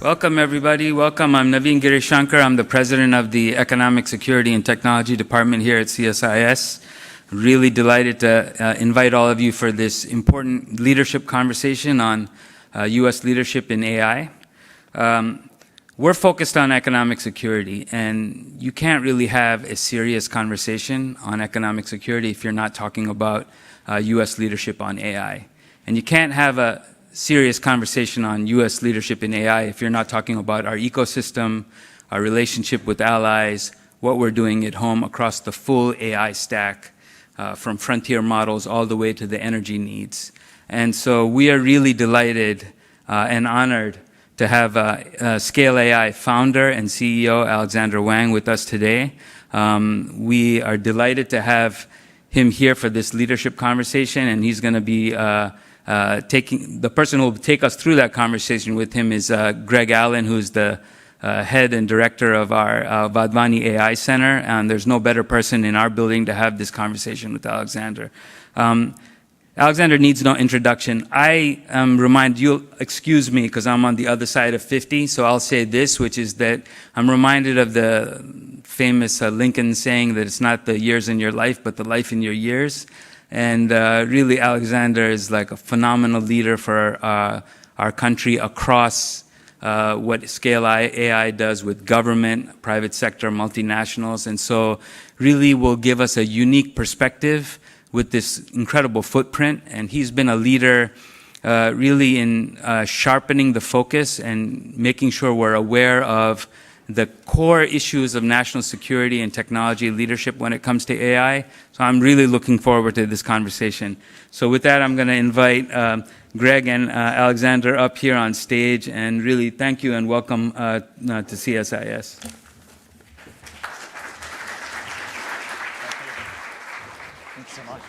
Welcome, everybody. Welcome. I'm Naveen Girishankar. I'm the president of the Economic Security and Technology Department here at CSIS. Really delighted to invite all of you for this important leadership conversation on U.S. leadership in AI. We're focused on economic security, and you can't really have a serious conversation on economic security if you're not talking about U.S. leadership on AI. And you can't have a serious conversation on U.S. leadership in AI if you're not talking about our ecosystem, our relationship with allies, what we're doing at home across the full AI stack, from frontier models all the way to the energy needs. And so we are really delighted and honored to have Scale AI founder and CEO Alexandr Wang with us today. We are delighted to have him here for this leadership conversation, and he's going to be the person who will take us through that conversation with him is Greg Allen, who's the head and director of our Wadhwani AI Center, and there's no better person in our building to have this conversation with Alexandr. Alexandr needs no introduction. I remind you, excuse me, because I'm on the other side of 50, so I'll say this, which is that I'm reminded of the famous Lincoln saying that it's not the years in your life, but the life in your years. And really, Alexandr is like a phenomenal leader for our country across what Scale AI does with government, private sector, multinationals. And so really will give us a unique perspective with this incredible footprint. And he's been a leader really in sharpening the focus and making sure we're aware of the core issues of national security and technology leadership when it comes to AI. So I'm really looking forward to this conversation. So with that, I'm going to invite Greg and Alexandr up here on stage, and really thank you and welcome to CSIS. Thanks so much.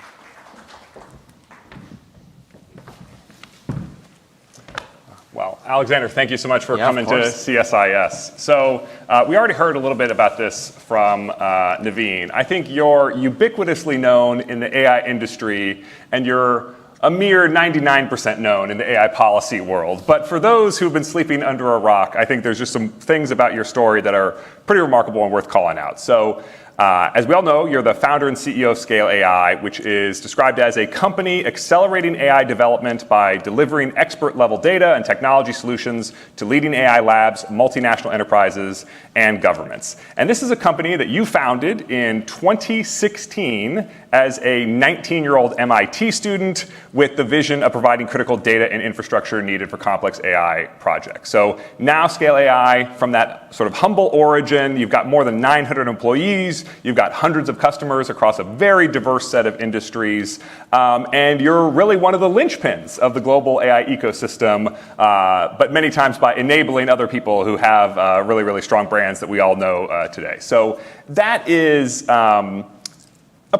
Well, Alexandr, thank you so much for coming to CSIS. So we already heard a little bit about this from Naveen. I think you're ubiquitously known in the AI industry, and you're a mere 99% known in the AI policy world. But for those who've been sleeping under a rock, I think there's just some things about your story that are pretty remarkable and worth calling out. So as we all know, you're the founder and CEO of Scale AI, which is described as a company accelerating AI development by delivering expert-level data and technology solutions to leading AI labs, multinational enterprises, and governments. And this is a company that you founded in 2016 as a 19-year-old MIT student with the vision of providing critical data and infrastructure needed for complex AI projects. So now Scale AI, from that sort of humble origin, you've got more than 900 employees, you've got hundreds of customers across a very diverse set of industries, and you're really one of the linchpins of the global AI ecosystem, but many times by enabling other people who have really, really strong brands that we all know today. So that is a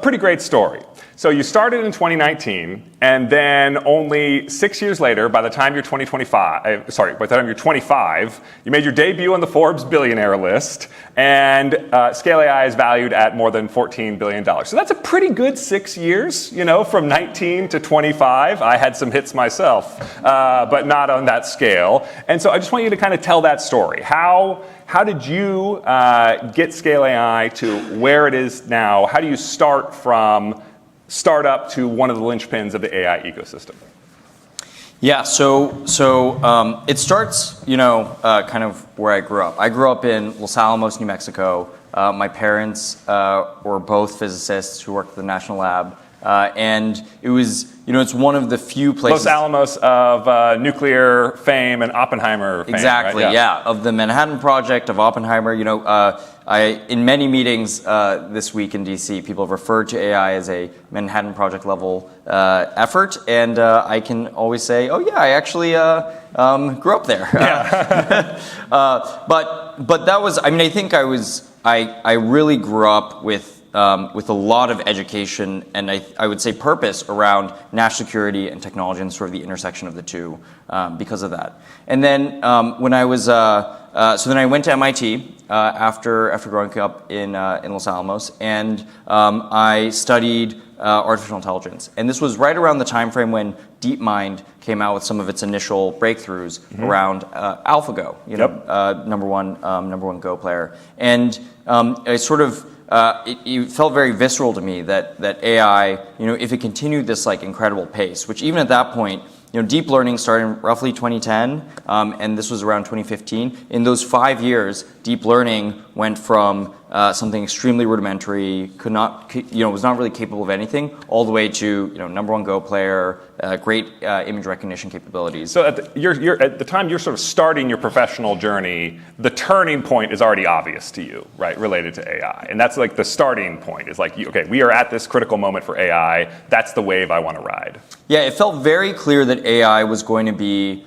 pretty great story. So you started in 2019, and then only 6 years later, by the time you're 25, you made your debut on the Forbes billionaire list, and Scale AI is valued at more than $14 billion. So that's a pretty good 6 years, you know, from 19 to 25. I had some hits myself, but not on that scale. And so I just want you to kind of tell that story. How did you get Scale AI to where it is now? How do you start from startup to one of the linchpins of the AI ecosystem? Yeah, so it starts, kind of where I grew up. I grew up in Los Alamos, New Mexico. My parents were both physicists who worked at the National Lab. And it was, it's one of the few places. Los Alamos of nuclear fame and Oppenheimer fame. Exactly, right? Yeah. Of the Manhattan Project, of Oppenheimer. In many meetings this week in DC, people have referred to AI as a Manhattan Project level effort. And I can always say, oh, yeah, I actually grew up there. Yeah. But that was, I think I really grew up with a lot of education and I would say purpose around national security and technology and sort of the intersection of the two because of that. And then when I was, so then I went to MIT after growing up in Los Alamos, and I studied artificial intelligence. And this was right around the time frame when DeepMind came out with some of its initial breakthroughs around AlphaGo, number one Go player, and I sort of. It felt very visceral to me that AI, if it continued this like incredible pace, which even at that point, deep learning started in roughly 2010, and this was around 2015. In those 5 years, deep learning went from something extremely rudimentary, was not really capable of anything, all the way to number one Go player, great image recognition capabilities. So at the time you're sort of starting your professional journey, the turning point is already obvious to you, right, related to AI, and that's like the starting point. Is like, okay, we are at this critical moment for AI. That's the wave I want to ride. Yeah, it felt very clear that AI was going to be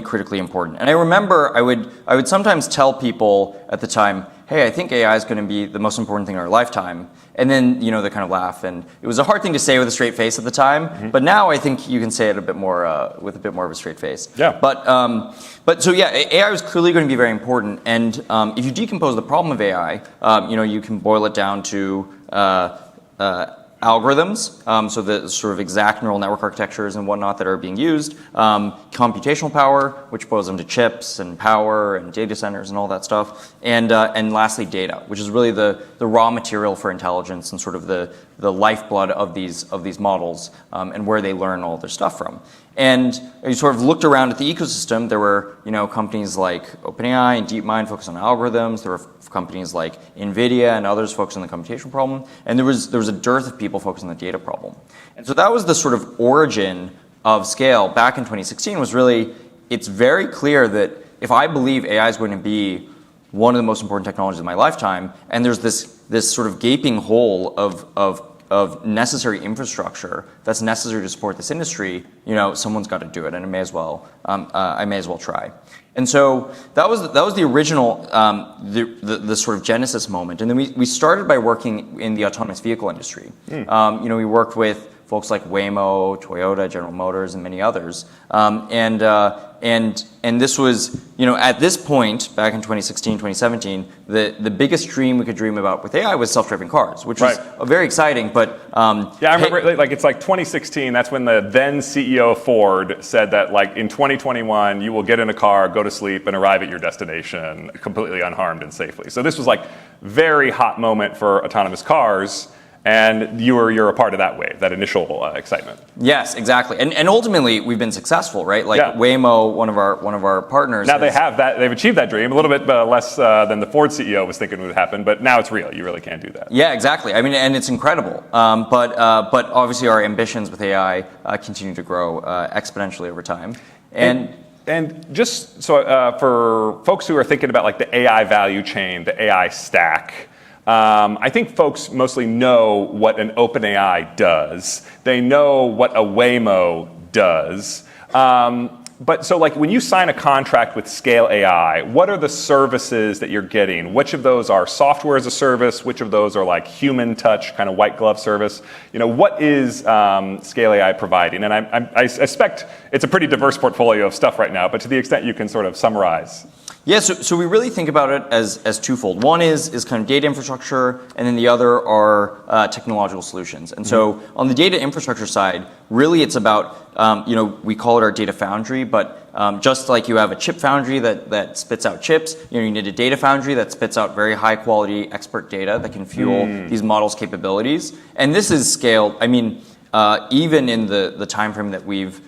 critically important. And I remember I would sometimes tell people at the time, hey, I think AI is going to be the most important thing in our lifetime. And then, they kind of laugh. And it was a hard thing to say with a straight face at the time. But now I think you can say it a bit more with a bit more of a straight face. Yeah. But so yeah, AI was clearly going to be very important. And if you decompose the problem of AI, you can boil it down to algorithms, so the sort of exact neural network architectures and whatnot that are being used, computational power, which boils into chips and power and data centers and all that stuff, and lastly data, which is really the raw material for intelligence and sort of the lifeblood of these models, and where they learn all their stuff from. And you sort of looked around at the ecosystem. There were companies like OpenAI and DeepMind focused on algorithms. There were companies like NVIDIA and others focused on the computational problem. And there was a dearth of people focused on the data problem. And so that was the sort of origin of Scale back in 2016. Was really, it's very clear that if I believe AI is going to be one of the most important technologies of my lifetime, and there's this sort of gaping hole of necessary infrastructure that's necessary to support this industry, someone's got to do it, and I may as well try. And so that was the original, the sort of genesis moment. And then we started by working in the autonomous vehicle industry. We worked with folks like Waymo, Toyota, General Motors, and many others. And this was, at this point, back in 2016, 2017, the biggest dream we could dream about with AI was self-driving cars, which was very exciting, but... yeah, I remember, it's like 2016, that's when the then CEO of Ford said that, like, in 2021, you will get in a car, go to sleep, and arrive at your destination completely unharmed and safely. So this was, like, very hot moment for autonomous cars. And you're a part of that wave, that initial excitement. Yes, exactly. And ultimately, we've been successful, right? Like Waymo, one of our partners. Now they've achieved that dream, a little bit less than the Ford CEO was thinking would happen, but now it's real. You really can do that. Yeah, exactly. I mean, and it's incredible. But obviously, our ambitions with AI continue to grow exponentially over time. And just so for folks who are thinking about like the AI value chain, the AI stack. I think folks mostly know what an OpenAI does. They know what a Waymo does. But so like when you sign a contract with Scale AI, what are the services that you're getting? Which of those are software as a service? Which of those are like human touch, kind of white glove service? What is Scale AI providing? And I suspect it's a pretty diverse portfolio of stuff right now, but to the extent you can sort of summarize. Yeah, so we really think about it as twofold. One is kind of data infrastructure, and then the other are technological solutions. And so on the data infrastructure side, really it's about, we call it our data foundry, but just like you have a chip foundry that spits out chips, you need a data foundry that spits out very high quality expert data that can fuel these models' capabilities. And this is scaled, even in the time frame that we've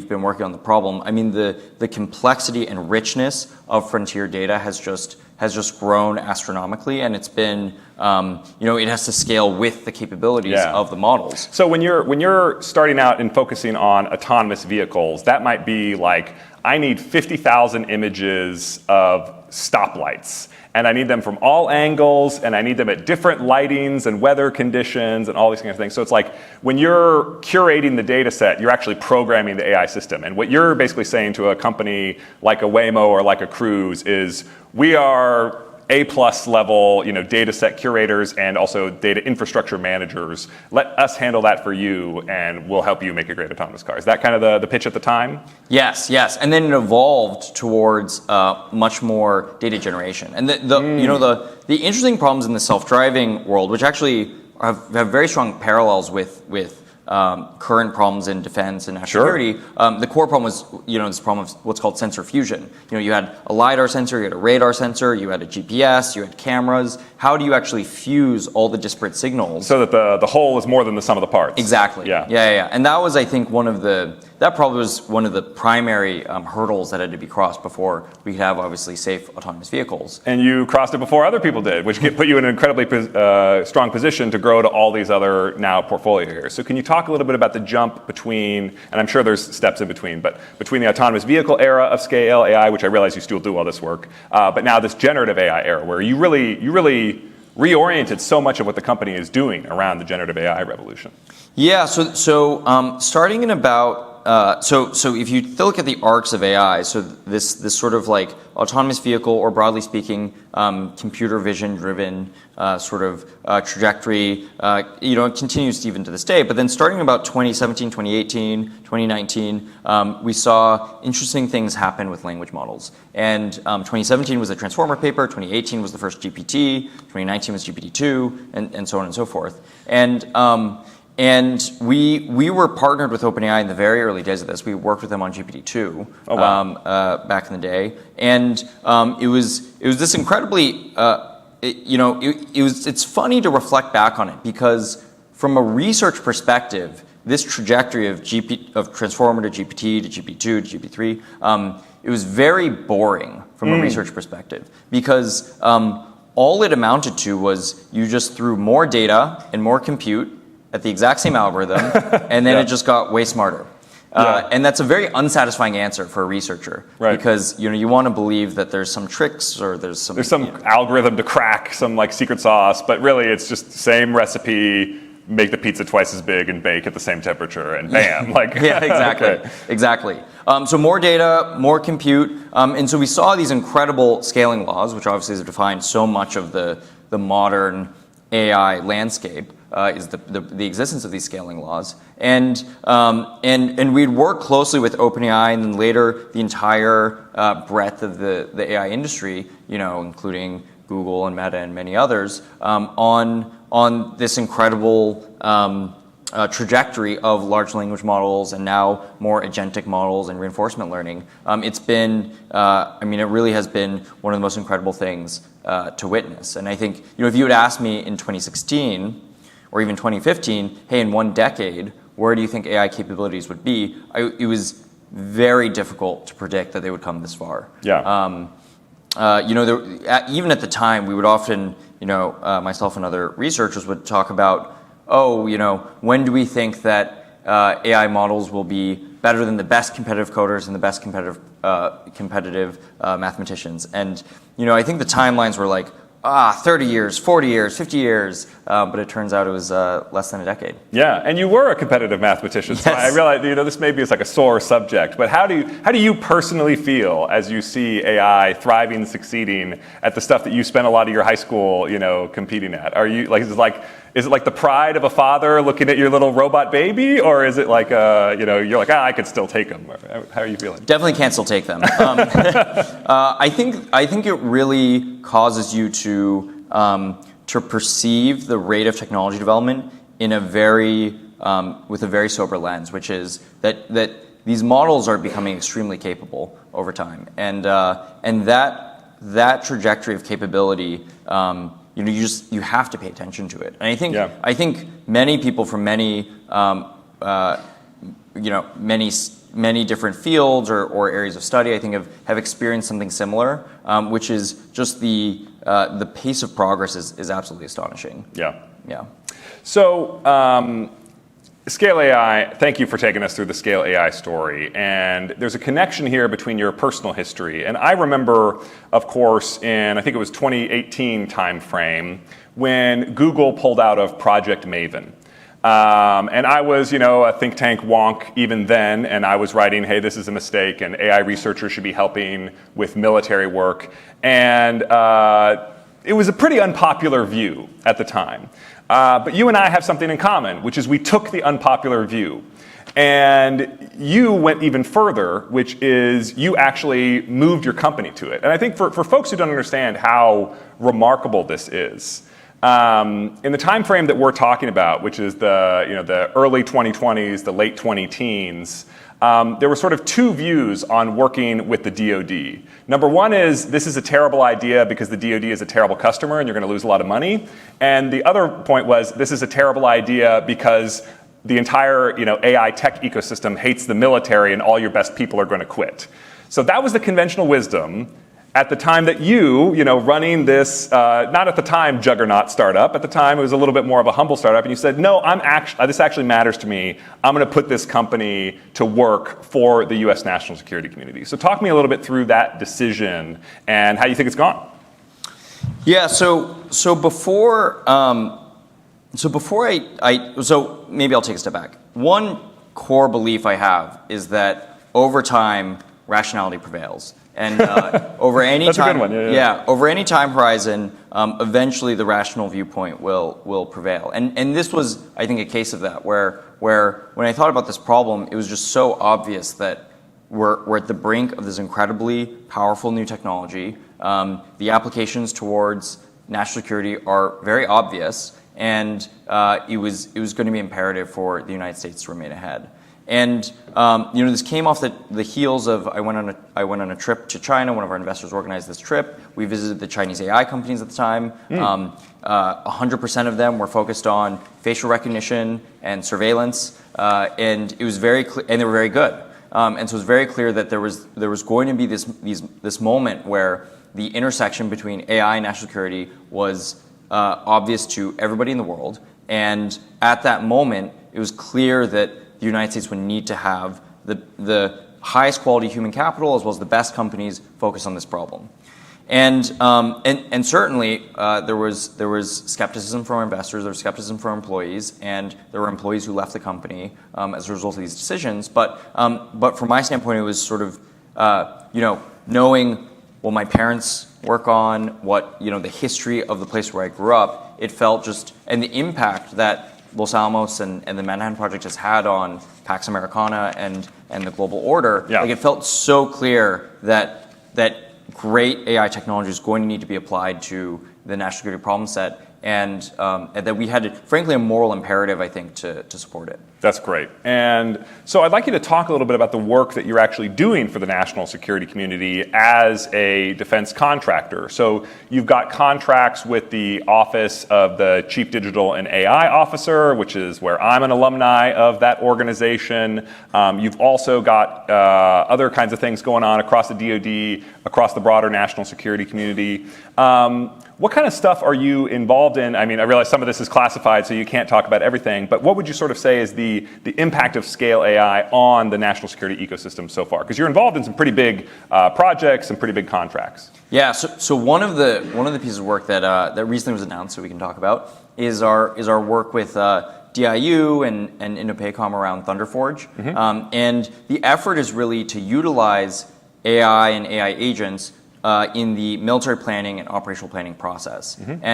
been working on the problem, the complexity and richness of frontier data has just grown astronomically, and it's been it has to scale with the capabilities of the models. So when you're starting out and focusing on autonomous vehicles, that might be like, I need 50,000 images of stoplights. And I need them from all angles, and I need them at different lightings and weather conditions and all these kinds of things. So it's like when you're curating the data set, you're actually programming the AI system. And what you're basically saying to a company like a Waymo or like a Cruise is, we are A+ level, data set curators and also data infrastructure managers. Let us handle that for you, and we'll help you make a great autonomous car. Is that kind of the pitch at the time? Yes. And then it evolved towards much more data generation. And the interesting problems in the self-driving world, which actually have very strong parallels with current problems in defense and national security, the core problem was, this problem of what's called sensor fusion. You had a LiDAR sensor, you had a radar sensor, you had a GPS, you had cameras. How do you actually fuse all the disparate signals? So that the whole is more than the sum of the parts. Exactly. Yeah. And that was, I think, that probably was one of the primary hurdles that had to be crossed before we could have, obviously, safe autonomous vehicles. And you crossed it before other people did, which put you in an incredibly strong position to grow to all these other now portfolio areas. So can you talk a little bit about the jump between, and I'm sure there's steps in between, but between the autonomous vehicle era of scale AI, which I realize you still do all this work, but now this generative AI era, where you really reoriented so much of what the company is doing around the generative AI revolution. Yeah, so starting in about, so if you look at the arcs of AI, so this sort of like autonomous vehicle, or broadly speaking, computer vision driven sort of trajectory, it continues even to this day. But then starting about 2017, 2018, 2019, we saw interesting things happen with language models. And 2017 was a Transformer paper, 2018 was the first GPT, 2019 was GPT-2, and so on and so forth. And we were partnered with OpenAI in the very early days of this. We worked with them on GPT-2 back in the day, and it was this incredibly it's funny to reflect back on it, because from a research perspective, this trajectory of Transformer to GPT to GPT-2 to GPT-3, it was very boring from a research perspective, because all it amounted to was you just threw more data and more compute at the exact same algorithm, and then it just got way smarter. And that's a very unsatisfying answer for a researcher, because you want to believe that there's some tricks, or there's some algorithm to crack, some like secret sauce, but really it's just the same recipe. Make the pizza twice as big and bake at the same temperature, and bam! Exactly. So more data, more compute, and so we saw these incredible scaling laws, which obviously have defined so much of the modern AI landscape. Is the existence of these scaling laws, and we'd work closely with OpenAI, and then later the entire breadth of the AI industry, including Google and Meta and many others, on this incredible trajectory of large language models, and now more agentic models and reinforcement learning. It's been, it really has been one of the most incredible things to witness. And I think, if you had asked me in 2016. Or even 2015, hey, in one decade, where do you think AI capabilities would be? It was very difficult to predict that they would come this far. Yeah. Even at the time, we would often, myself and other researchers would talk about, when do we think that AI models will be better than the best competitive coders and the best competitive mathematicians? And I think the timelines were like, 30 years, 40 years, 50 years, but it turns out it was less than a decade. Yeah, and you were a competitive mathematician, so I realize this maybe is like a sore subject, but how do you personally feel as you see AI thriving, succeeding at the stuff that you spent a lot of your high school, competing at? Are you is it like the pride of a father looking at your little robot baby, or is it like you're like, I could still take them? How are you feeling? Definitely can't still take them. I think it really causes you to perceive the rate of technology development in a with a very sober lens, which is that these models are becoming extremely capable over time, and that trajectory of capability. You have to pay attention to it, and I think many people from many many different fields or areas of study, I think have experienced something similar, which is just the pace of progress is absolutely astonishing. Yeah. So. Scale AI, thank you for taking us through the Scale AI story. And there's a connection here between your personal history. And I remember, of course, in I think it was 2018 timeframe, when Google pulled out of Project Maven. And I was, a think tank wonk even then, and I was writing, hey, this is a mistake, and AI researchers should be helping with military work. And it was a pretty unpopular view at the time. But you and I have something in common, which is we took the unpopular view. And you went even further, which is you actually moved your company to it. And I think for folks who don't understand how remarkable this is, In the time frame that we're talking about, which is the early 2020s, the late 20-teens, there were sort of two views on working with the DoD. Number one is this is a terrible idea because the DoD is a terrible customer and you're going to lose a lot of money. And the other point was this is a terrible idea because the entire AI tech ecosystem hates the military and all your best people are going to quit. So that was the conventional wisdom at the time that running this, not at the time juggernaut startup, at the time it was a little bit more of a humble startup, and you said, no, this actually matters to me. I'm going to put this company to work for the US national security community. So talk me a little bit through that decision and how you think it's gone. Yeah, so before maybe I'll take a step back. One core belief I have is that over time, rationality prevails. And over any That's time, a good one. Yeah. over any time horizon, eventually the rational viewpoint will prevail. And this was, I think, a case of that, where when I thought about this problem, it was just so obvious that we're at the brink of this incredibly powerful new technology. The applications towards national security are very obvious, and it was going to be imperative for the United States to remain ahead. And this came off the heels of I went on a trip to China. One of our investors organized this trip. We visited the Chinese AI companies at the time. 100% of them were focused on facial recognition and surveillance, and it was very clear, and they were very good. And so it was very clear that there was going to be this moment where the intersection between AI and national security was obvious to everybody in the world. And at that moment, it was clear that the United States would need to have the highest quality human capital as well as the best companies focus on this problem. And certainly there was skepticism from our investors, there was skepticism from our employees, and there were employees who left the company as a result of these decisions. But from my standpoint, it was sort of knowing what my parents work on, what the history of the place where I grew up. It felt and the impact that Los Alamos and the Manhattan Project has had on Pax Americana and the global order. Yeah. Like, it felt so clear that great AI technology is going to need to be applied to the national security problem set, and that we had, frankly, a moral imperative, I think, to support it. That's great. And so I'd like you to talk a little bit about the work that you're actually doing for the national security community as a defense contractor. So you've got contracts with the Office of the Chief Digital and AI Officer, which is where I'm an alumni of that organization. You've also got other kinds of things going on across the DoD, across the broader national security community. What kind of stuff are you involved in? I mean, I realize some of this is classified, so you can't talk about everything, but what would you sort of say is the impact of scale AI on the national security ecosystem so far? Because you're involved in some pretty big projects, some pretty big contracts. Yeah, so one of the pieces of work that recently was announced, so we can talk about, is our work with DIU and INDOPACOM around Thunderforge. Mm-hmm. And the effort is really to utilize AI and AI agents in the military planning and operational planning process. Mm-hmm.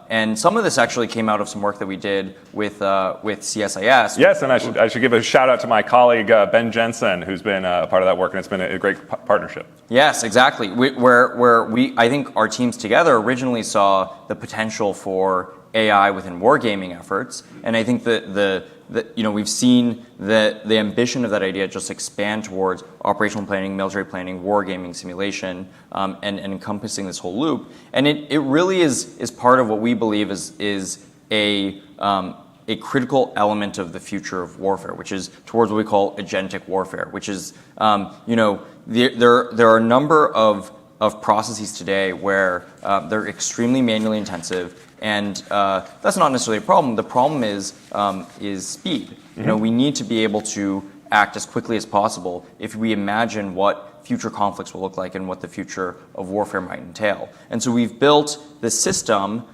And some of this actually came out of some work that we did with CSIS. Yes, and I should give a shout out to my colleague Ben Jensen, who's been a part of that work, and it's been a great partnership. Yes, exactly. I think our teams together originally saw the potential for AI within wargaming efforts, and I think that we've seen the ambition of that idea just expand towards operational planning, military planning, wargaming simulation, and encompassing this whole loop. And it really is part of what we believe is a critical element of the future of warfare, which is towards what we call agentic warfare, which is there are a number of processes today where they're extremely manually intensive. And that's not necessarily a problem. The problem is speed. Mm-hmm. We need to be able to act as quickly as possible if we imagine what future conflicts will look like and what the future of warfare might entail. And so we've built this system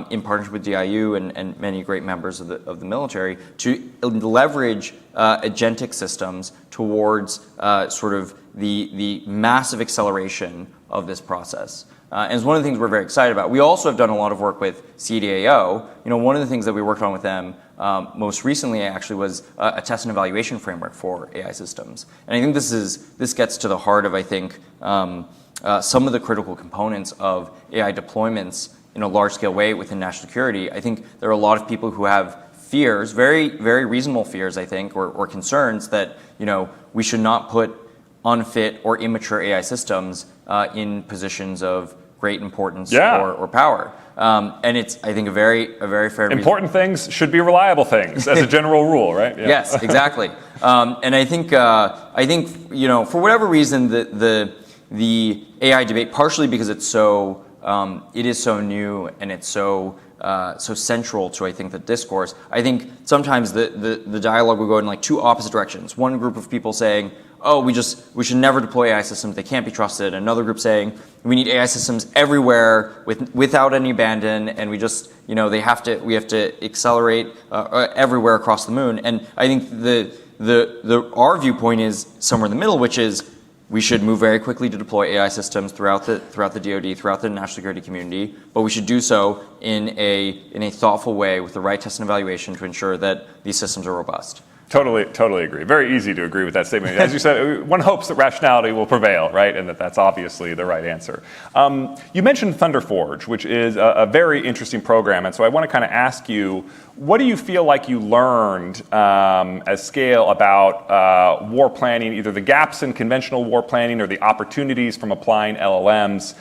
in partnership with DIU and many great members of the military to leverage agentic systems towards sort of the massive acceleration of this process. And it's one of the things we're very excited about. We also have done a lot of work with CDAO. One of the things that we worked on with them most recently actually was a test and evaluation framework for AI systems. And I think this gets to the heart of, I think, some of the critical components of AI deployments in a large-scale way within national security, I think there are a lot of people who have fears, very, very reasonable fears, I think, or concerns that, we should not put unfit or immature AI systems in positions of great importance or power. And it's, I think, a very fair Important things should be reliable things as a general rule, right? Yeah. Yes, exactly. And I think, for whatever reason, the AI debate, partially because it is so new and it's so central to, I think, the discourse. I think sometimes the dialogue will go in like two opposite directions. One group of people saying, oh, we should never deploy AI systems, they can't be trusted. Another group saying we need AI systems everywhere without any abandon, and we have to accelerate everywhere across the moon. And I think our viewpoint is somewhere in the middle, which is we should move very quickly to deploy AI systems throughout the DoD, throughout the national security community, but we should do so in a thoughtful way with the right test and evaluation to ensure that these systems are robust. Totally agree. Very easy to agree with that statement. As you said, one hopes that rationality will prevail, right? And that's obviously the right answer. You mentioned ThunderForge, which is a very interesting program. And so I want to kind of ask you, what do you feel like you learned at scale about war planning, either the gaps in conventional war planning or the opportunities from applying LLMs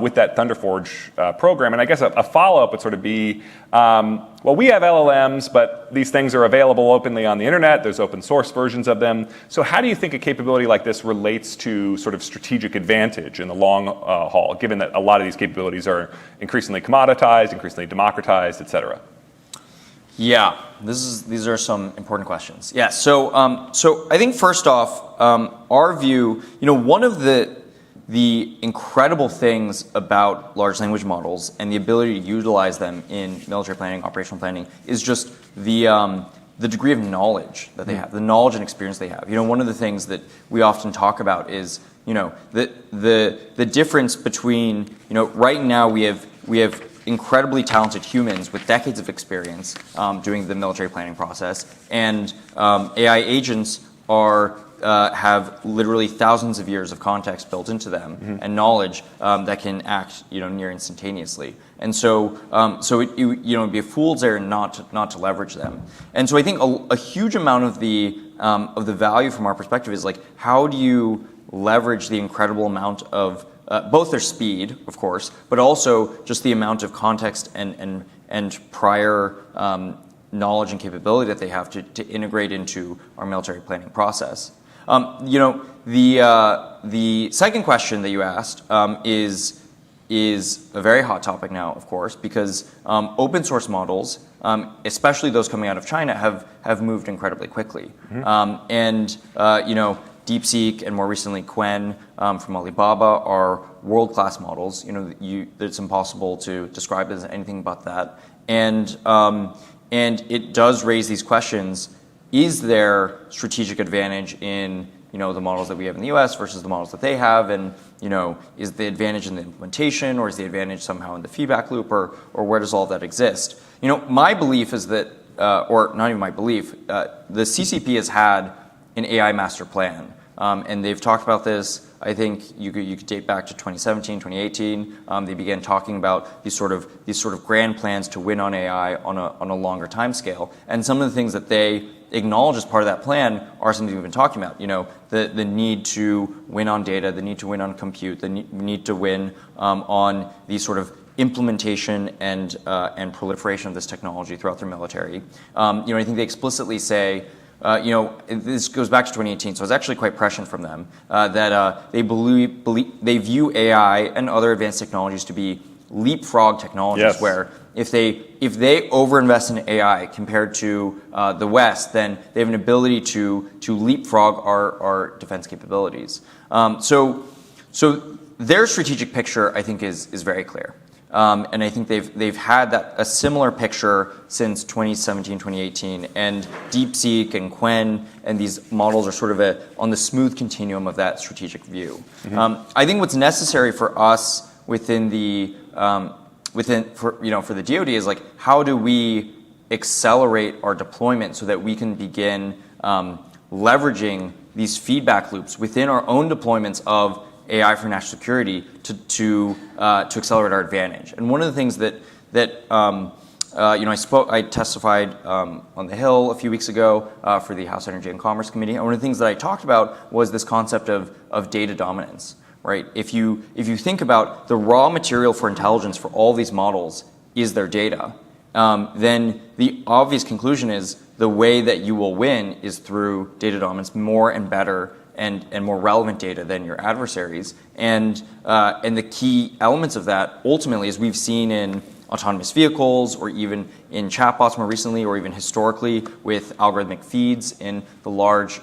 with that ThunderForge program? And I guess a follow-up would sort of be, well, we have LLMs, but these things are available openly on the internet. There's open source versions of them. So how do you think a capability like this relates to sort of strategic advantage in the long haul, given that a lot of these capabilities are increasingly commoditized, increasingly democratized, et cetera? Yeah, these are some important questions. Yeah, so I think first off, our view, one of the incredible things about large language models and the ability to utilize them in military planning, operational planning, is just the degree of knowledge that they have, the knowledge and experience they have. One of the things that we often talk about is, the difference between, right now we have incredibly talented humans with decades of experience doing the military planning process, and AI agents have literally thousands of years of context built into them and knowledge that can act near instantaneously. And so it'd be a fool's errand not to leverage them. And so I think a huge amount of the value from our perspective is like, how do you leverage the incredible amount of both their speed, of course, but also just the amount of context and prior knowledge and capability that they have to integrate into our military planning process. The second question that you asked is a very hot topic now, of course, because open source models, especially those coming out of China, have moved incredibly quickly. DeepSeek and more recently Qwen from Alibaba are world-class models. It's impossible to describe it as anything but that. And it does raise these questions. Is there strategic advantage in the models that we have in the US versus the models that they have? And is the advantage in the implementation, or is the advantage somehow in the feedback loop, or where does all of that exist? My belief is that, or not even my belief, the CCP has had an AI master plan. And they've talked about this. I think you could date back to 2017, 2018. They began talking about these sort of grand plans to win on AI on a longer time scale. And some of the things that they acknowledge as part of that plan are something we've been talking about. The need to win on data, the need to win on compute, the need to win on these sort of implementation and proliferation of this technology throughout their military. I think they explicitly say, this goes back to 2018, so I was actually quite prescient from them, that they view AI and other advanced technologies to be leapfrog technologies, yes, where if they overinvest in AI compared to the West, then they have an ability to leapfrog our defense capabilities. So their strategic picture, I think, is very clear. And I think they've had a similar picture since 2017, 2018, and DeepSeek and Qwen and these models are sort of on the smooth continuum of that strategic view. I think what's necessary for us for the DoD is like, how do we accelerate our deployment so that we can begin leveraging these feedback loops within our own deployments of AI for national security to accelerate our advantage. And one of the things I testified on the Hill a few weeks ago for the House Energy and Commerce Committee. And one of the things that I talked about was this concept of data dominance, right? If you think about the raw material for intelligence for all these models is their data, then the obvious conclusion is the way that you will win is through data dominance, more and better and more relevant data than your adversaries. And the key elements of that ultimately, as we've seen in autonomous vehicles, or even in chatbots more recently, or even historically with algorithmic feeds in the large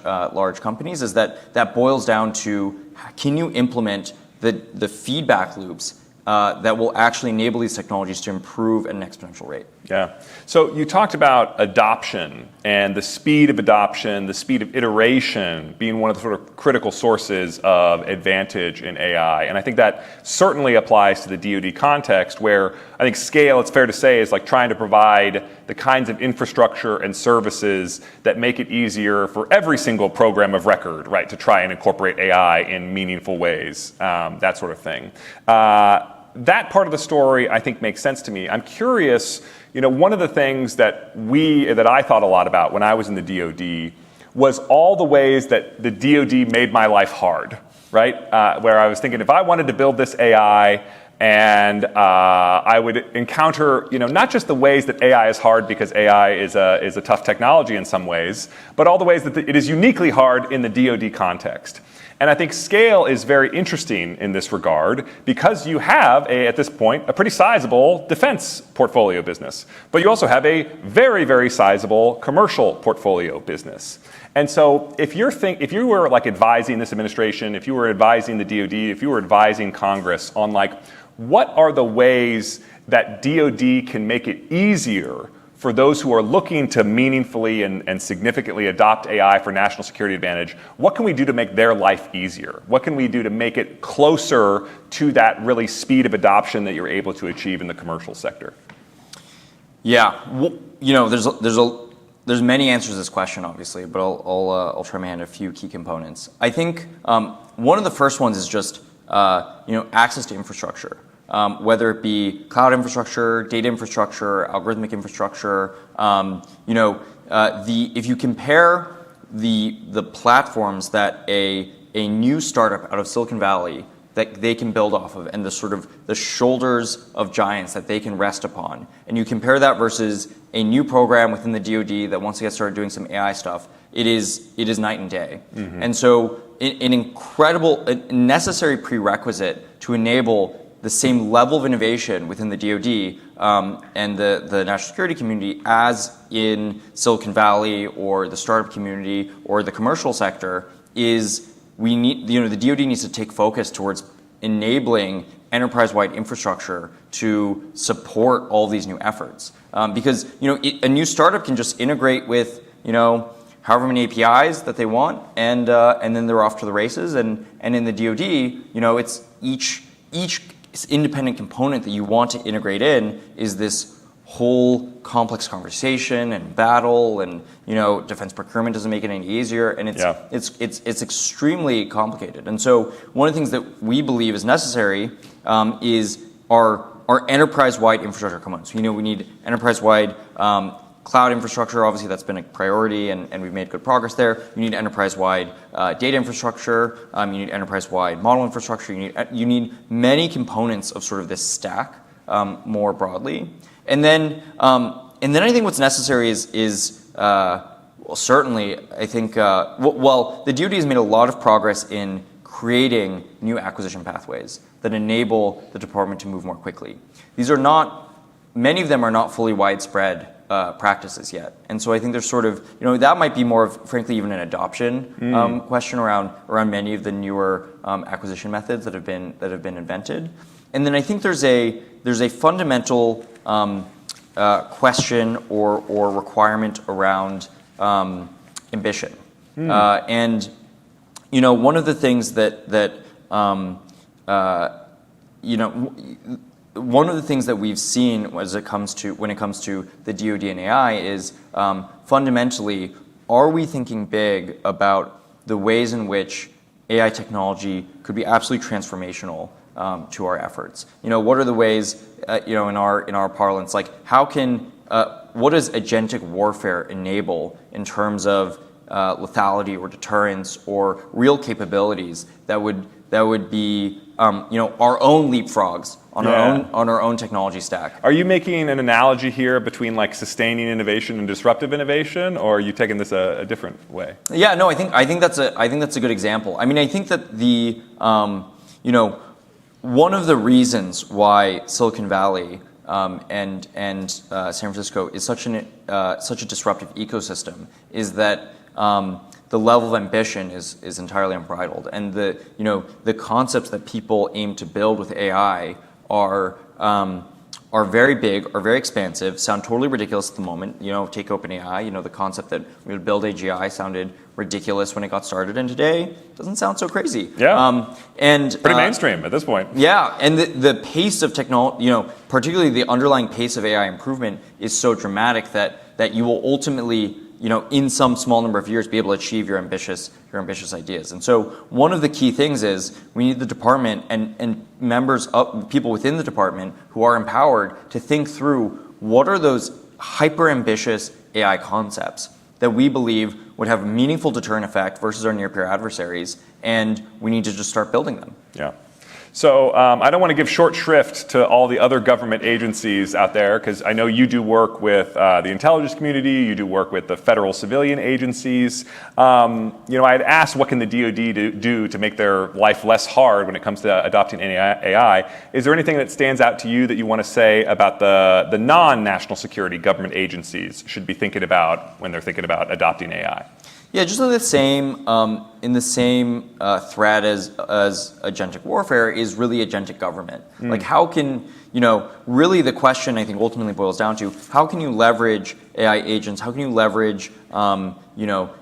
companies, is that boils down to, can you implement the feedback loops that will actually enable these technologies to improve at an exponential rate? Yeah. So you talked about adoption and the speed of adoption, the speed of iteration being one of the sort of critical sources of advantage in AI. And I think that certainly applies to the DoD context, where I think scale, it's fair to say, is like trying to provide the kinds of infrastructure and services that make it easier for every single program of record, right, to try and incorporate AI in meaningful ways, that sort of thing. That part of the story, I think, makes sense to me. I'm curious, one of the things that I thought a lot about when I was in the DoD was all the ways that the DoD made my life hard, right? Where I was thinking, if I wanted to build this AI, and I would encounter, not just the ways that AI is hard because AI is a tough technology in some ways, but all the ways that it is uniquely hard in the DoD context. And I think scale is very interesting in this regard because you have, at this point, a pretty sizable defense portfolio business. But you also have a very, very sizable commercial portfolio business. And so if you were like advising this administration, if you were advising the DoD, if you were advising Congress on what are the ways that DoD can make it easier for those who are looking to meaningfully and significantly adopt AI for national security advantage, what can we do to make their life easier? What can we do to make it closer to that really speed of adoption that you're able to achieve in the commercial sector? Yeah, there's many answers to this question, obviously, but I'll try my hand at a few key components. I think one of the first ones is just access to infrastructure. Whether it be cloud infrastructure, data infrastructure, algorithmic infrastructure, if you compare the platforms that a new startup out of Silicon Valley that they can build off of, and the sort of the shoulders of giants that they can rest upon, and you compare that versus a new program within the DoD that wants to get started doing some AI stuff, it is night and day. Mm-hmm. And so an incredible, necessary prerequisite to enable the same level of innovation within the DoD and the national security community as in Silicon Valley or the startup community or the commercial sector is the DoD needs to take focus towards enabling enterprise-wide infrastructure to support all these new efforts. Because a new startup can just integrate with however many APIs that they want, and then they're off to the races. And in the DoD, it's each independent component that you want to integrate in is this whole complex conversation and battle, and defense procurement doesn't make it any easier, and it's extremely complicated. And so one of the things that we believe is necessary is our enterprise-wide infrastructure components. We need enterprise-wide cloud infrastructure. Obviously, that's been a priority, and we've made good progress there. You need enterprise-wide data infrastructure. You need enterprise-wide model infrastructure. You need many components of sort of this stack more broadly. And then I think what's necessary is certainly I think the DoD has made a lot of progress in creating new acquisition pathways that enable the department to move more quickly. Many of them are not fully widespread practices yet. And so I think there's sort of, that might be more of, frankly, even an adoption question around many of the newer acquisition methods that have been invented. And then I think there's a fundamental question or requirement around ambition. And one of the things one of the things that we've seen when it comes to the DoD and AI is fundamentally, are we thinking big about the ways in which AI technology could be absolutely transformational to our efforts. What are the ways, in our parlance, like what does agentic warfare enable in terms of lethality or deterrence or real capabilities that would be our own leapfrogs on our own technology stack. Are you making an analogy here between like sustaining innovation and disruptive innovation, or are you taking this a different way? Yeah, no, I think that's a good example. I mean, I think that the one of the reasons why Silicon Valley and San Francisco is such a disruptive ecosystem is that the level of ambition is entirely unbridled, and the concepts that people aim to build with AI are very big, are very expansive, sound totally ridiculous at the moment. Take OpenAI. The concept that we would build AGI sounded ridiculous when it got started, and today doesn't sound so crazy. Yeah. And pretty mainstream at this point. Yeah, and the pace of technology, particularly the underlying pace of AI improvement, is so dramatic that you will ultimately, in some small number of years, be able to achieve your ambitious ideas. And so one of the key things is we need the department and members of people within the department who are empowered to think through what are those hyper ambitious AI concepts that we believe would have a meaningful deterrent effect versus our near peer adversaries, and we need to just start building them. Yeah. So I don't want to give short shrift to all the other government agencies out there, because I know you do work with the intelligence community, you do work with the federal civilian agencies. I had asked what can the DoD do to make their life less hard when it comes to adopting AI. Is there anything that stands out to you that you want to say about the non-national security government agencies should be thinking about when they're thinking about adopting AI? Yeah, just in the same thread as agentic warfare is really agentic government. Like how can, really the question I think ultimately boils down to how can you leverage AI agents? How can you leverage,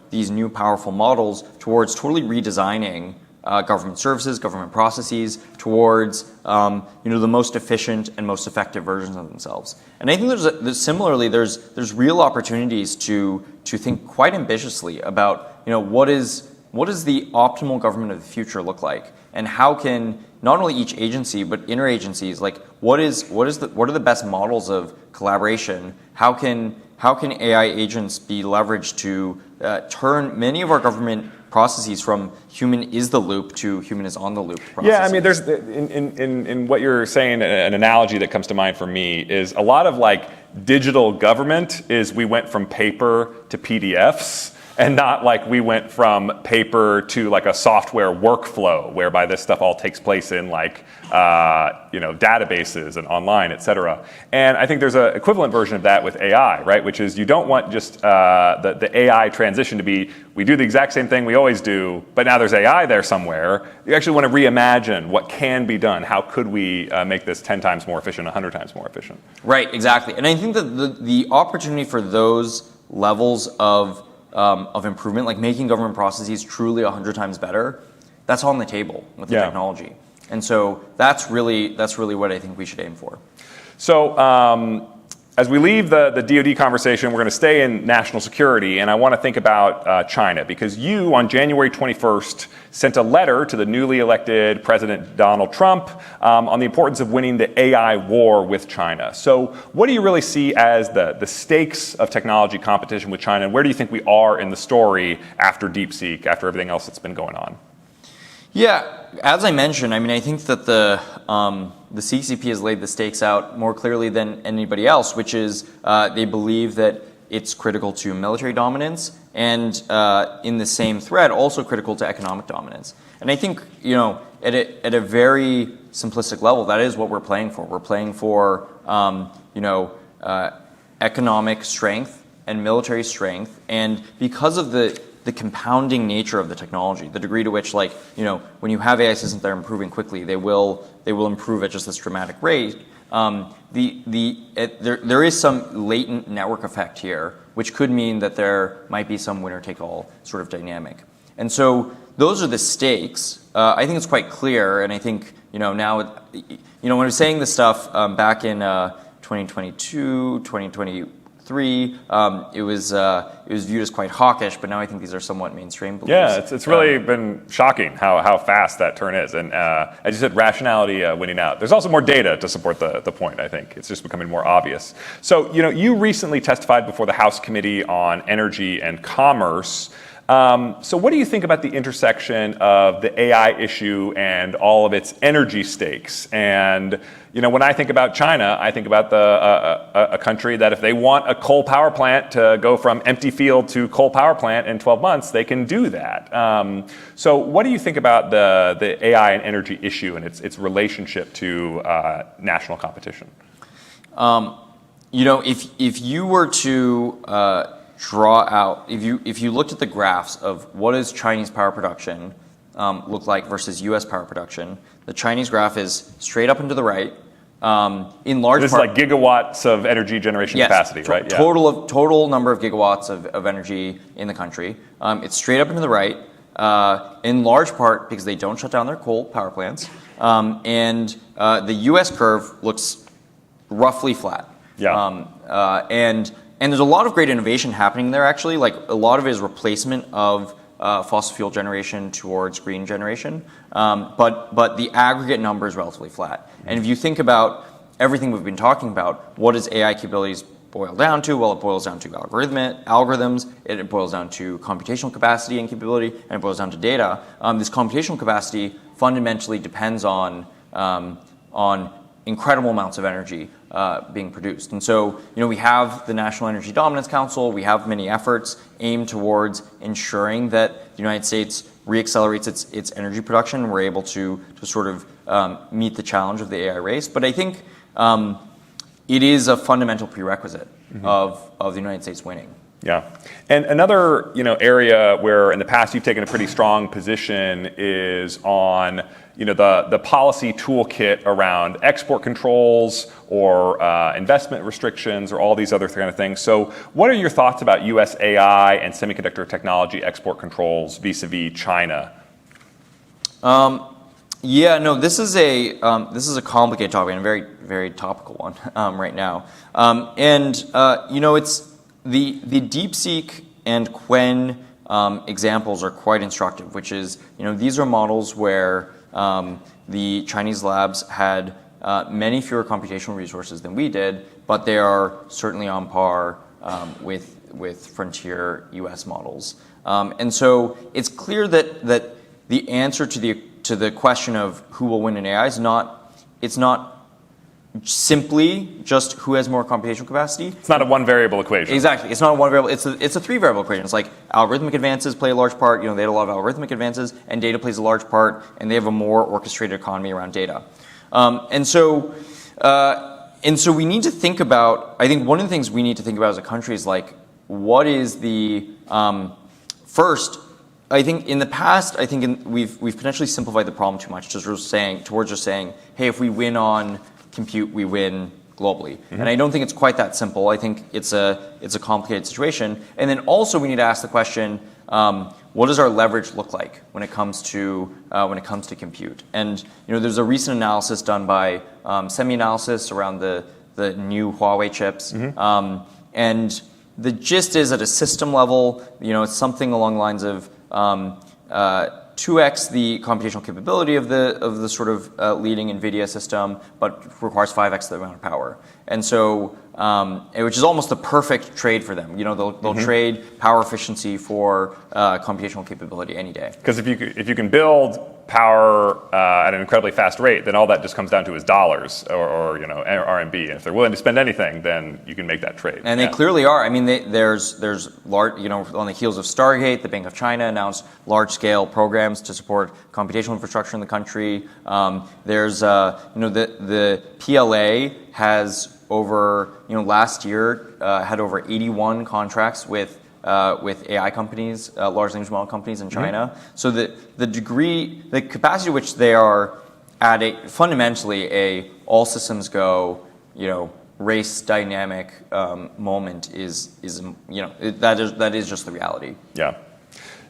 these new powerful models towards totally redesigning government services, government processes towards the most efficient and most effective versions of themselves. And I think there's real opportunities to think quite ambitiously about what does the optimal government of the future look like, and how can not only each agency but interagencies, like what are the best models of collaboration? How can AI agents be leveraged to turn many of our government processes from human is the loop to human is on the loop processes? Yeah, I mean, there's in what you're saying, an analogy that comes to mind for me is a lot of like digital government is we went from paper to PDFs, and not like we went from paper to like a software workflow whereby this stuff all takes place in like databases and online, et cetera. And I think there's an equivalent version of that with AI, right? Which is you don't want just the AI transition to be we do the exact same thing we always do, but now there's AI there somewhere. You actually want to reimagine what can be done. How could we make this 10 times more efficient, 100 times more efficient? Right, exactly. And I think that the opportunity for those levels of improvement, like making government processes truly 100 times better, that's on the table with the technology. And so that's really what I think we should aim for. So as we leave the DoD conversation, we're going to stay in national security, and I want to think about China, because you, on January 21st, sent a letter to the newly elected President Donald Trump on the importance of winning the AI war with China. So what do you really see as the stakes of technology competition with China, and where do you think we are in the story after DeepSeek, after everything else that's been going on? Yeah, as I mentioned, I mean, I think that the CCP has laid the stakes out more clearly than anybody else, which is they believe that it's critical to military dominance and in the same thread, also critical to economic dominance. And I think, at a very simplistic level, that is what we're playing for. We're playing for, economic strength and military strength. And because of the compounding nature of the technology, the degree to which, when you have AI systems that are improving quickly, they will improve at just this dramatic rate. There is some latent network effect here, which could mean that there might be some winner-take-all sort of dynamic. And so those are the stakes. I think it's quite clear, and I think now, when I was saying this stuff back in 2022, 2023, 2003. It was viewed as quite hawkish, but now I think these are somewhat mainstream beliefs. Yeah, it's really been shocking how fast that turn is. And as you said, rationality winning out. There's also more data to support the point, I think. It's just becoming more obvious. So, you recently testified before the House Committee on Energy and Commerce. So what do you think about the intersection of the AI issue and all of its energy stakes? And when I think about China, I think about a country that if they want a coal power plant to go from empty field to coal power plant in 12 months, they can do that. So what do you think about the AI and energy issue and its relationship to national competition? If you were to draw out, if you looked at the graphs of what does Chinese power production look like versus U.S. power production, the Chinese graph is straight up and to the right. In large this part, is like gigawatts of energy generation capacity, right? Yeah. Total number of gigawatts of energy in the country. It's straight up and to the right, in large part because they don't shut down their coal power plants, and the U.S. curve looks roughly flat. Yeah. And there's a lot of great innovation happening there, actually. Like, a lot of it is replacement of fossil fuel generation towards green generation. But the aggregate number is relatively flat. And if you think about everything we've been talking about, what does AI capabilities boil down to? Well, it boils down to algorithms, it boils down to computational capacity and capability, and it boils down to data. This computational capacity fundamentally depends on incredible amounts of energy being produced. And so, we have the National Energy Dominance Council, we have many efforts aimed towards ensuring that the United States reaccelerates its energy production, and we're able to sort of meet the challenge of the AI race. But I think it is a fundamental prerequisite of the United States winning. Yeah. And another area where in the past you've taken a pretty strong position is on the policy toolkit around export controls or investment restrictions or all these other kind of things. So what are your thoughts about US AI and semiconductor technology export controls vis-a-vis China? This is a complicated topic and a very, very topical one right now. It's the DeepSeek and Qwen examples are quite instructive, which is, these are models where the Chinese labs had many fewer computational resources than we did, but they are certainly on par with frontier US models. And so it's clear that the answer to the question of who will win in AI is not simply just who has more computational capacity. It's not a one variable equation. Exactly. It's not a one variable. It's a three variable equation. It's like algorithmic advances play a large part. They had a lot of algorithmic advances, and data plays a large part, and they have a more orchestrated economy around data. And so we need to think about, I think one of the things we need to think about as a country is like, what is the, first, I think in the past, we've potentially simplified the problem too much, towards just saying, hey, if we win on compute, we win globally. And I don't think it's quite that simple. I think it's a complicated situation. And then also we need to ask the question, what does our leverage look like when it comes to compute? And there's a recent analysis done by SemiAnalysis around the new Huawei chips. And the gist is, at a system level, it's something along the lines of 2x the computational capability of the sort of leading NVIDIA system, but requires 5x the amount of power. And so, which is almost the perfect trade for them. They'll trade power efficiency for computational capability any day. Because if you can build power at an incredibly fast rate, then all that just comes down to is dollars or RMB. And if they're willing to spend anything, then you can make that trade. And they clearly are. I mean, there's large, on the heels of Stargate, the Bank of China announced large-scale programs to support computational infrastructure in the country. There's the PLA has over last year had over 81 contracts with AI companies, large language model companies in China. So the capacity to which they are at fundamentally a all systems go, race dynamic moment is that is just the reality. Yeah.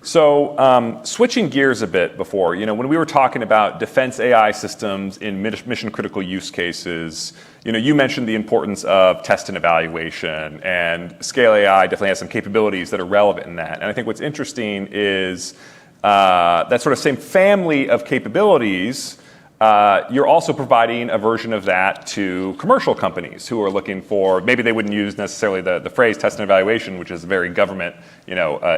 So switching gears a bit before, when we were talking about defense AI systems in mission critical use cases, you mentioned the importance of test and evaluation, and Scale AI definitely has some capabilities that are relevant in that. And I think what's interesting is that sort of same family of capabilities, you're also providing a version of that to commercial companies who are looking for, maybe they wouldn't use necessarily the phrase test and evaluation, which is a very government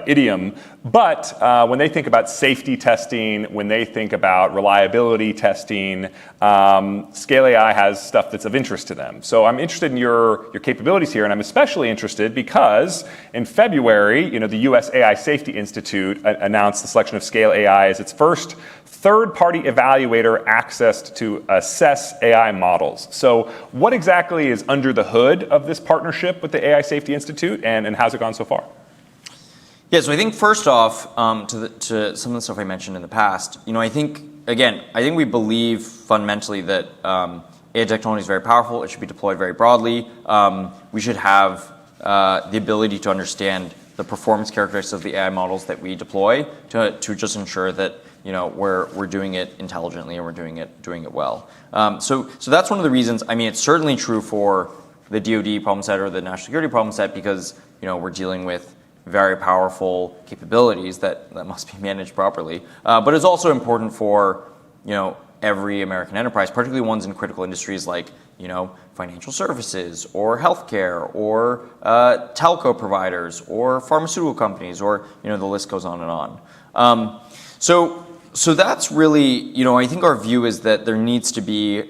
idiom, but when they think about safety testing, when they think about reliability testing, Scale AI has stuff that's of interest to them. So I'm interested in your capabilities here, and I'm especially interested because in February, the US AI Safety Institute announced the selection of Scale AI as its first third-party evaluator accessed to assess AI models. So what exactly is under the hood of this partnership with the AI Safety Institute, and how's it gone so far? Yeah, so I think first off, to some of the stuff I mentioned in the past, I think we believe fundamentally that AI technology is very powerful. It should be deployed very broadly. We should have the ability to understand the performance characteristics of the AI models that we deploy to just ensure that we're doing it intelligently and we're doing it well. So that's one of the reasons. I mean, it's certainly true for the DoD problem set or the national security problem set because we're dealing with very powerful capabilities that must be managed properly. But it's also important for every American enterprise, particularly ones in critical industries like financial services or healthcare or telco providers or pharmaceutical companies or the list goes on and on. So that's really, I think our view is that there needs to be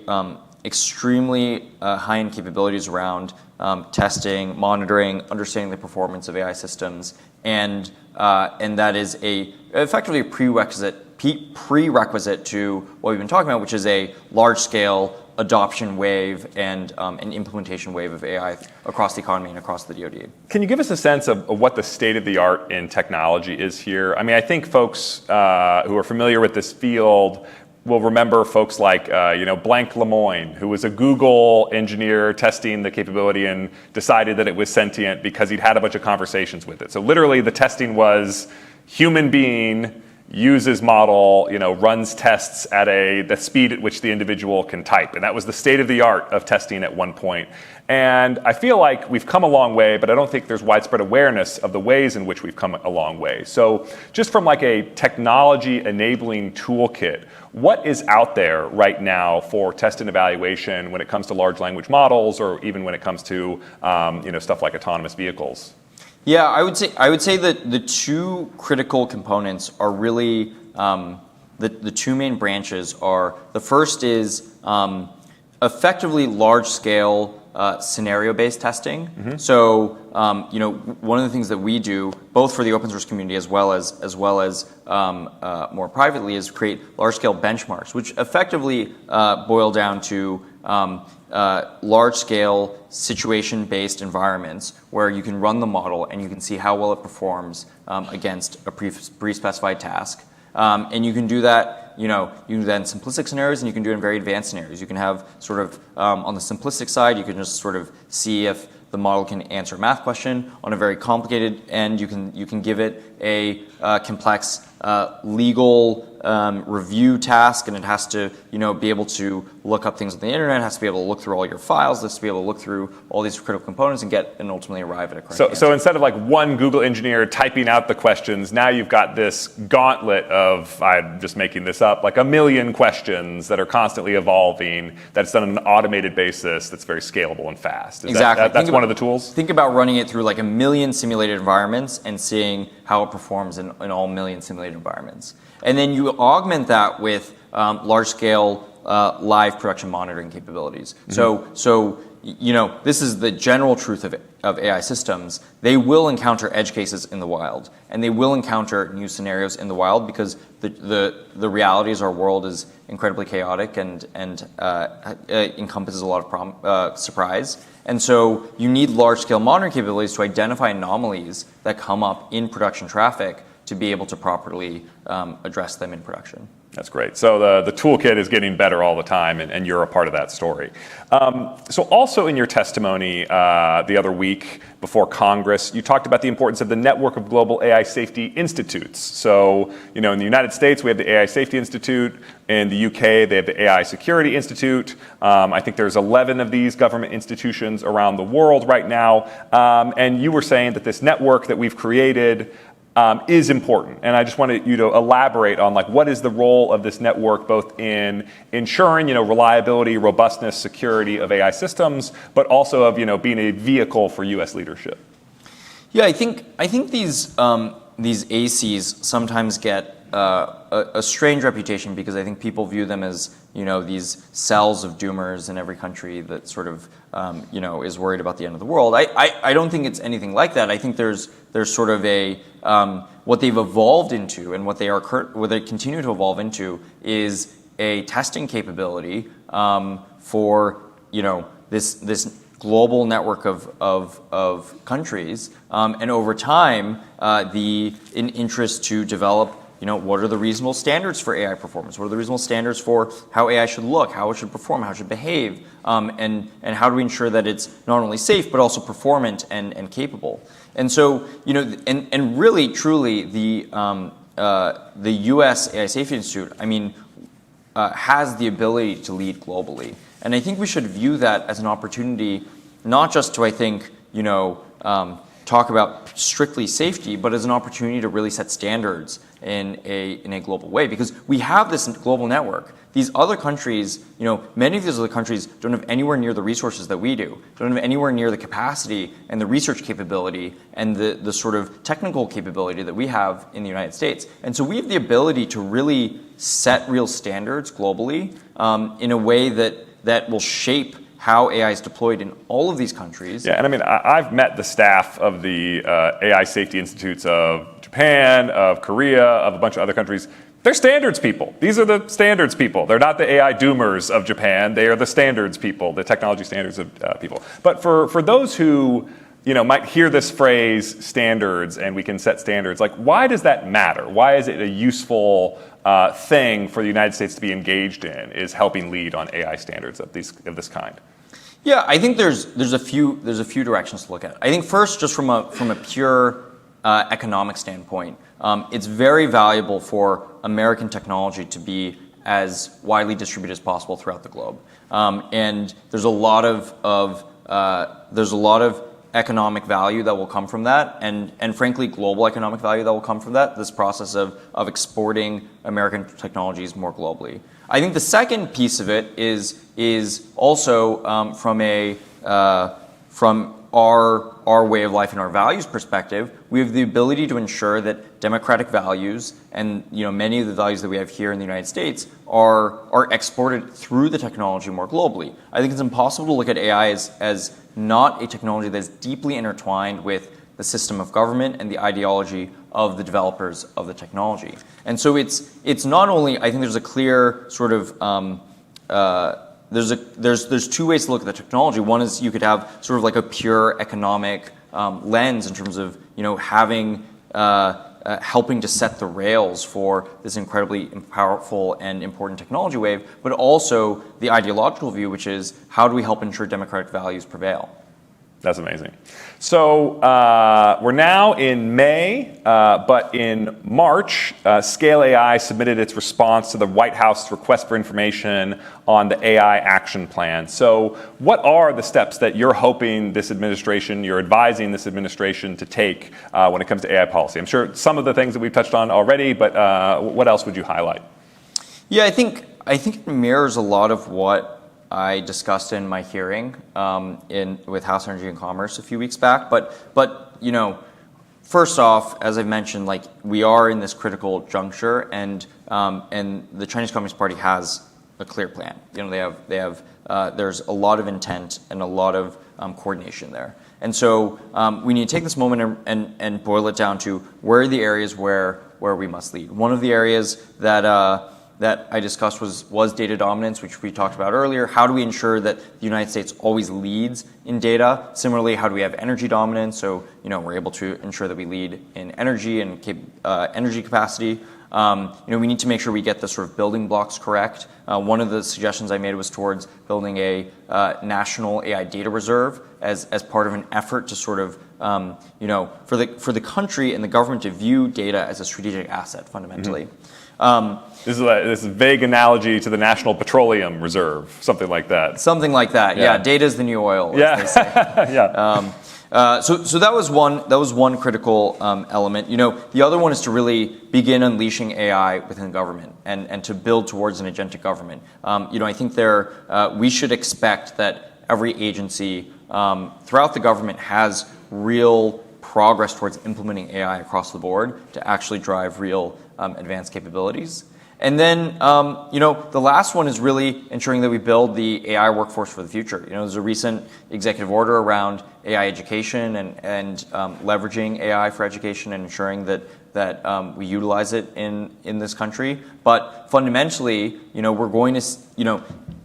extremely high-end capabilities around testing, monitoring, understanding the performance of AI systems, and that is effectively a prerequisite to what we've been talking about, which is a large-scale adoption wave and an implementation wave of AI across the economy and across the DoD. Can you give us a sense of what the state of the art in technology is here? I mean, I think folks who are familiar with this field will remember folks like Blank Lemoine, who was a Google engineer testing the capability and decided that it was sentient because he'd had a bunch of conversations with it. So literally the testing was human being uses model, runs tests at the speed at which the individual can type. And that was the state of the art of testing at one point. And I feel like we've come a long way, but I don't think there's widespread awareness of the ways in which we've come a long way. So just from like a technology enabling toolkit, what is out there right now for test and evaluation when it comes to large language models or even when it comes to stuff like autonomous vehicles? Yeah, I would say that the two critical components are really the two main branches are the first is effectively large scale scenario-based testing. Mm-hmm. So one of the things that we do both for the open source community as well as more privately is create large scale benchmarks, which effectively boil down to large-scale situation-based environments where you can run the model and you can see how well it performs against a pre-specified task. And you can do that, you can do that in simplistic scenarios and you can do it in very advanced scenarios. You can have sort of, on the simplistic side, you can just sort of see if the model can answer a math question. On a very complicated end, you can give it a complex legal review task, and it has to be able to look up things on the internet. It has to be able to look through all your files. It has to be able to look through all these critical components and ultimately arrive at a correct answer. So instead of like one Google engineer typing out the questions, now you've got this gauntlet of, I'm just making this up, like 1 million questions that are constantly evolving, that's done on an automated basis, that's very scalable and fast. Exactly. That's one of the tools? Think about running it through like 1 million simulated environments and seeing how it performs in all 1 million simulated environments. And then you augment that with large-scale live production monitoring capabilities. Mm-hmm. So this is the general truth of AI systems. They will encounter edge cases in the wild, and they will encounter new scenarios in the wild because the reality is our world is incredibly chaotic and encompasses a lot of surprise. And so you need large-scale monitoring capabilities to identify anomalies that come up in production traffic to be able to properly address them in production. That's great. So the toolkit is getting better all the time, and you're a part of that story. So also in your testimony the other week before Congress, you talked about the importance of the network of global AI safety institutes. So, in the United States, we have the AI Safety Institute. In the UK, they have the AI Security Institute. I think there's 11 of these government institutions around the world right now. And you were saying that this network that we've created is important. And I just wanted you to elaborate on what is the role of this network, both in ensuring, reliability, robustness, security of AI systems, but also of, being a vehicle for U.S. leadership. Yeah, I think these ACs sometimes get a strange reputation because I think people view them as these cells of doomers in every country that sort of is worried about the end of the world. I don't think it's anything like that. I think there's sort of a what they've evolved into and what they continue to evolve into is a testing capability for this global network of countries, and over time the interest to develop what are the reasonable standards for AI performance? What are the reasonable standards for how AI should look, how it should perform, how it should behave, and how do we ensure that it's not only safe but also performant and capable? And so, and really, truly, the U.S. AI Safety Institute, has the ability to lead globally, and I think we should view that as an opportunity, not just to talk about strictly safety, but as an opportunity to really set standards in a global way, because we have this global network. These other countries, many of these other countries don't have anywhere near the resources that we do, don't have anywhere near the capacity and the research capability and the sort of technical capability that we have in the United States. And so we have the ability to really set real standards globally in a way that will shape how AI is deployed in all of these countries. Yeah, and I've met the staff of the AI Safety Institutes of Japan, of Korea, of a bunch of other countries. They're standards people. These are the standards people. They're not the AI doomers of Japan. They are the standards people, the technology standards of people. But for those who might hear this phrase, standards, and we can set standards, why does that matter? Why is it a useful thing for the United States to be engaged in, is helping lead on AI standards of this kind? Yeah, I think there's a few directions to look at. I think first, just from a pure economic standpoint, it's very valuable for American technology to be as widely distributed as possible throughout the globe, and there's a lot of economic value that will come from that, and frankly, global economic value that will come from that. This process of exporting American technologies more globally. I think the second piece of it is also from our way of life and our values perspective, we have the ability to ensure that democratic values and many of the values that we have here in the United States are exported through the technology more globally. I think it's impossible to look at AI as not a technology that's deeply intertwined with the system of government and the ideology of the developers of the technology. And so it's not only, I think there's a clear sort of there's two ways to look at the technology. One is you could have sort of a pure economic lens in terms of having helping to set the rails for this incredibly powerful and important technology wave, but also the ideological view, which is how do we help ensure democratic values prevail? That's amazing. So we're now in May, but in March, Scale AI submitted its response to the White House request for information on the AI action plan. So what are the steps that you're hoping this administration, you're advising this administration to take when it comes to AI policy? I'm sure some of the things that we've touched on already, but what else would you highlight? Yeah, I think it mirrors a lot of what I discussed in my hearing with House Energy and Commerce a few weeks back. But first off, as I've mentioned, we are in this critical juncture, and the Chinese Communist Party has a clear plan. They have there's a lot of intent and a lot of coordination there. And so we need to take this moment and boil it down to where are the areas where we must lead. One of the areas that I discussed was data dominance, which we talked about earlier. How do we ensure that the United States always leads in data? Similarly, how do we have energy dominance? So we're able to ensure that we lead in energy and energy capacity. We need to make sure we get the sort of building blocks correct. One of the suggestions I made was towards building a national AI data reserve as part of an effort to sort of, for the country and the government to view data as a strategic asset fundamentally. This is a vague analogy to the National Petroleum Reserve, something like that. Something like that. Yeah, data is the new oil, as they say. Yeah. So that was one critical element. The other one is to really begin unleashing AI within government and to build towards an agentic government. I think we should expect that every agency throughout the government has real progress towards implementing AI across the board to actually drive real advanced capabilities. And then, the last one is really ensuring that we build the AI workforce for the future. There's a recent executive order around AI education and leveraging AI for education and ensuring that we utilize it in this country. But fundamentally, we're going to,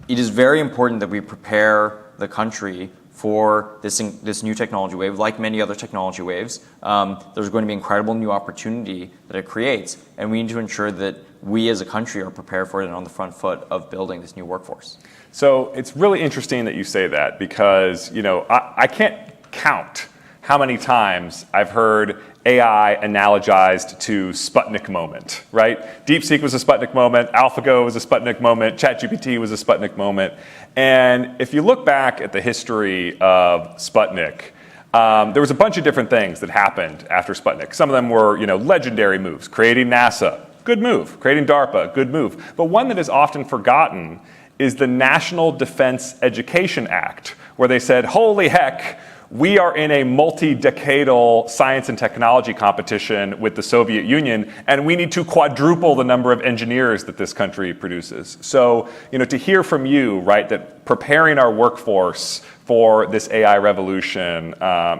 it is very important that we prepare the country for this new technology wave. Like many other technology waves, there's going to be incredible new opportunity that it creates, and we need to ensure that we as a country are prepared for it and on the front foot of building this new workforce. So it's really interesting that you say that because I can't count how many times I've heard AI analogized to Sputnik moment, right? DeepSeek was a Sputnik moment, AlphaGo was a Sputnik moment, ChatGPT was a Sputnik moment. And if you look back at the history of Sputnik, there was a bunch of different things that happened after Sputnik. Some of them were, legendary moves. Creating NASA, good move. Creating DARPA, good move. But one that is often forgotten is the National Defense Education Act, where they said, holy heck, we are in a multi-decadal science and technology competition with the Soviet Union, and we need to quadruple the number of engineers that this country produces. So, to hear from you, right, that preparing our workforce for this AI revolution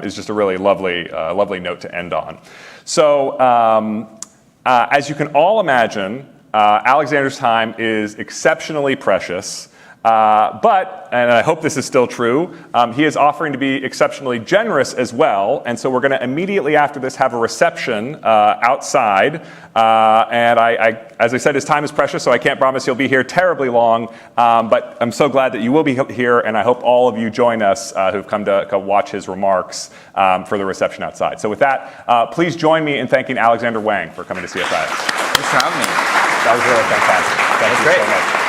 is just a really lovely note to end on. So, as you can all imagine, Alexandr's time is exceptionally precious. But, and I hope this is still true, he is offering to be exceptionally generous as well. And so we're going to immediately after this have a reception outside. And as I said, his time is precious, so I can't promise he'll be here terribly long. But I'm so glad that you will be here, and I hope all of you join us who've come to watch his remarks for the reception outside. So with that, please join me in thanking Alexandr Wang for coming to CSIS. Thanks for having me. That was really fantastic. Thank you so much.